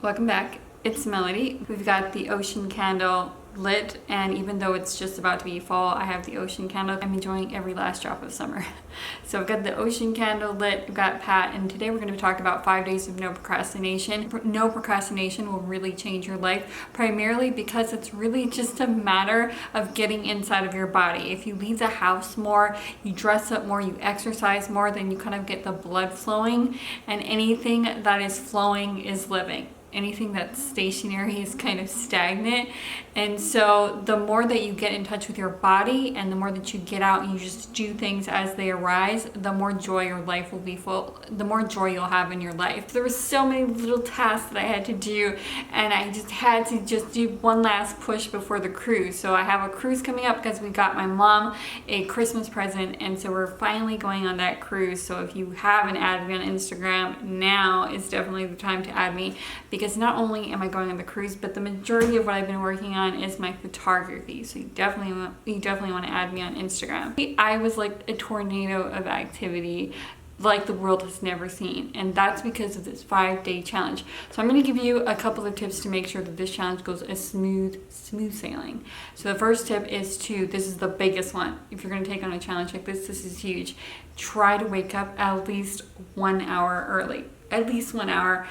Welcome back. It's Melody. We've got the ocean candle lit, and even though it's just about to be fall, I have the ocean candle. I'm enjoying every last drop of summer. So I've got the ocean candle lit, I've got Pat, and today we're going to talk about 5 days of no procrastination. No procrastination will really change your life, primarily because it's really just a matter of getting inside of your body. If you leave the house more, you dress up more, you exercise more, then you kind of get the blood flowing, and anything that is flowing is living. Anything that's stationary is kind of stagnant. And so the more that you get in touch with your body and the more that you get out and you just do things as they arise, the more joy your life will be full, the more joy you'll have in your life. There were so many little tasks that I had to do, and I just had to do one last push before the cruise. So I have a cruise coming up because we got my mom a Christmas present, and so we're finally going on that cruise. So if you haven't added me on Instagram, now is definitely the time to add me, because not only am I going on the cruise, but the majority of what I've been working on is my photography. So you definitely want to add me on Instagram. I was like a tornado of activity, like the world has never seen, and that's because of this 5-day challenge. So I'm going to give you a couple of tips to make sure that this challenge goes as smooth sailing. So the first tip is this is the biggest one. If you're going to take on a challenge like this is huge. Try to wake up at least 1 hour early. At least 1 hour,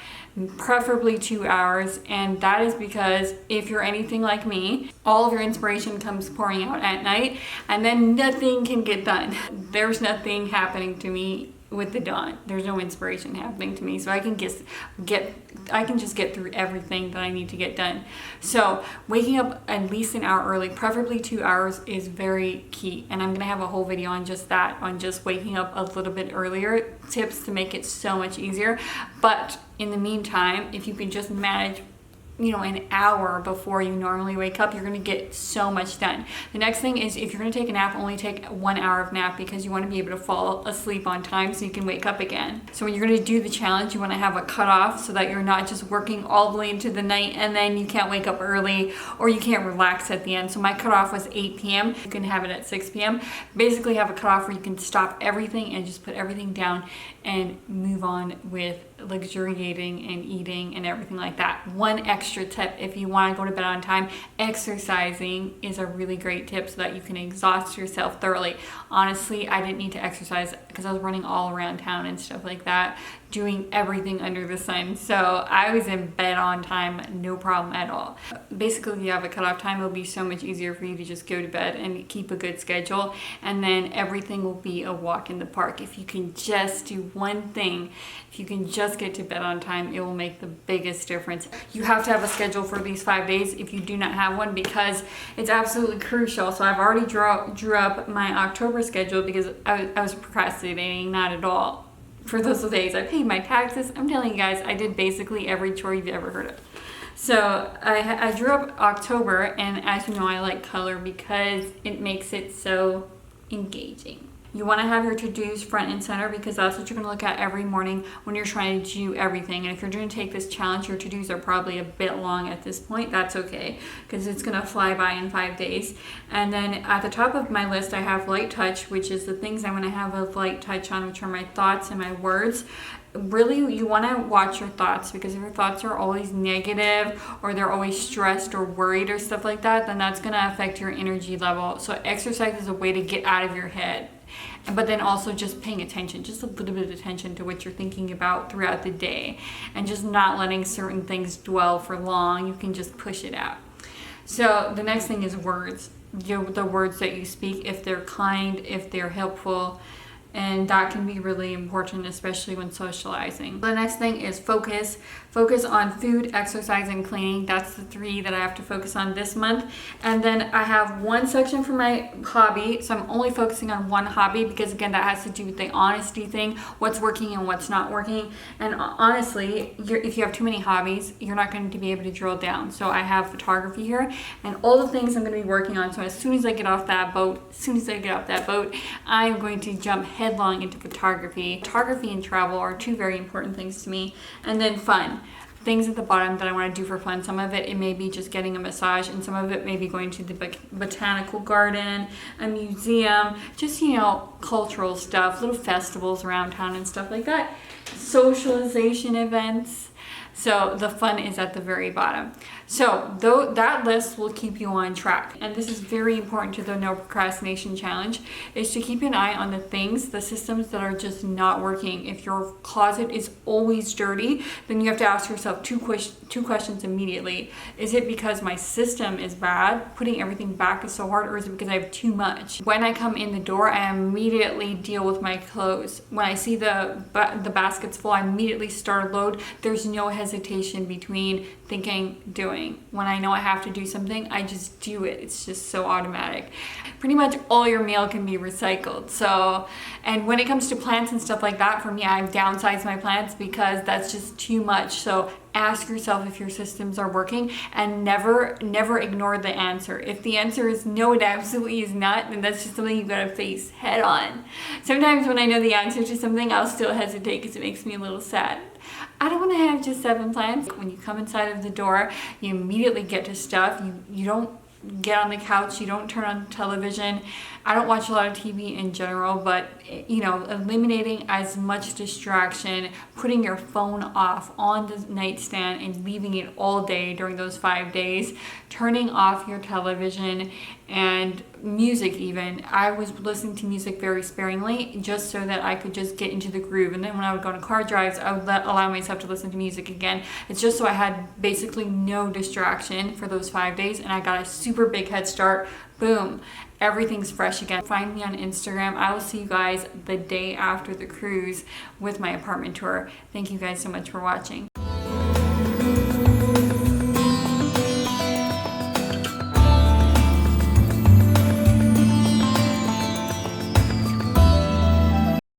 preferably 2 hours. And that is because if you're anything like me, all of your inspiration comes pouring out at night, and then nothing can get done. There's nothing happening to me with the dawn. There's no inspiration happening to me, so I can just get through everything that I need to get done. So waking up at least an hour early, preferably 2 hours, is very key, and I'm gonna have a whole video on just that, on just waking up a little bit earlier, tips to make it so much easier. But in the meantime, if you can just manage an hour before you normally wake up, you're going to get so much done. The next thing is, if you're going to take a nap, only take 1 hour of nap, because you want to be able to fall asleep on time so you can wake up again. So when you're going to do the challenge, you want to have a cutoff so that you're not just working all the way into the night and then you can't wake up early or you can't relax at the end. So my cutoff was 8 p.m. You can have it at 6 p.m. Basically have a cutoff where you can stop everything and just put everything down and move on with luxuriating and eating and everything like that. One extra tip, if you want to go to bed on time, exercising is a really great tip so that you can exhaust yourself thoroughly. Honestly, I didn't need to exercise because I was running all around town and stuff like that, doing everything under the sun. So I was in bed on time, no problem at all. Basically, if you have a cutoff time, it'll be so much easier for you to just go to bed and keep a good schedule, and then everything will be a walk in the park. If you can just do one thing, if you can just get to bed on time, it will make the biggest difference. You have to have a schedule for these 5 days if you do not have one, because it's absolutely crucial. So I've already drew up my October schedule because I was procrastinating, not at all. For those days, I paid my taxes. I'm telling you guys, I did basically every chore you've ever heard of. So I drew up October, and as you know, I like color because it makes it so engaging. You want to have your to-dos front and center, because that's what you're going to look at every morning when you're trying to do everything. And if you're going to take this challenge, your to-dos are probably a bit long at this point. That's okay, because it's going to fly by in 5 days. And then at the top of my list, I have light touch, which is the things I want to have a light touch on, which are my thoughts and my words. Really, you want to watch your thoughts, because if your thoughts are always negative or they're always stressed or worried or stuff like that, then that's going to affect your energy level. So exercise is a way to get out of your head. But then also just paying attention, just a little bit of attention to what you're thinking about throughout the day, and just not letting certain things dwell for long. You can just push it out. So the next thing is words. The words that you speak, if they're kind, if they're helpful, and that can be really important, especially when socializing. The next thing is focus. Focus on food, exercise, and cleaning. That's the 3 that I have to focus on this month. And then I have one section for my hobby. So I'm only focusing on one hobby because, again, that has to do with the honesty thing, what's working and what's not working. And honestly, if you have too many hobbies, you're not going to be able to drill down. So I have photography here and all the things I'm going to be working on. So as soon as I get off that boat, I'm going to jump headlong into photography. Photography and travel are 2 very important things to me. And then fun. Things at the bottom that I want to do for fun. Some of it may be just getting a massage, and some of it may be going to the botanical garden, a museum, just, cultural stuff, little festivals around town and stuff like that. Socialization events. So the fun is at the very bottom. So though that list will keep you on track. And this is very important to the no procrastination challenge, is to keep an eye on the things, the systems that are just not working. If your closet is always dirty, then you have to ask yourself two questions immediately. Is it because my system is bad, putting everything back is so hard, or is it because I have too much? When I come in the door, I immediately deal with my clothes. When I see the baskets full, I immediately start a load. There's no hesitation between thinking, doing. When I know I have to do something, I just do it. It's just so automatic. Pretty much all your mail can be recycled. So, and when it comes to plants and stuff like that, for me, I've downsized my plants because that's just too much. So ask yourself if your systems are working, and never ignore the answer. If the answer is no, it absolutely is not, then that's just something you gotta face head on. Sometimes when I know the answer to something, I'll still hesitate because it makes me a little sad. I don't want to have just 7 plants. When you come inside of the door, you immediately get to stuff. You don't get on the couch, you don't turn on television. I don't watch a lot of TV in general, but eliminating as much distraction, putting your phone off on the nightstand and leaving it all day during those 5 days, turning off your television and music even. I was listening to music very sparingly just so that I could just get into the groove. And then when I would go on car drives, I would allow myself to listen to music again. It's just so I had basically no distraction for those 5 days, and I got a super big head start. Boom. Everything's fresh again. Find me on Instagram. I will see you guys the day after the cruise with my apartment tour. Thank you guys so much for watching.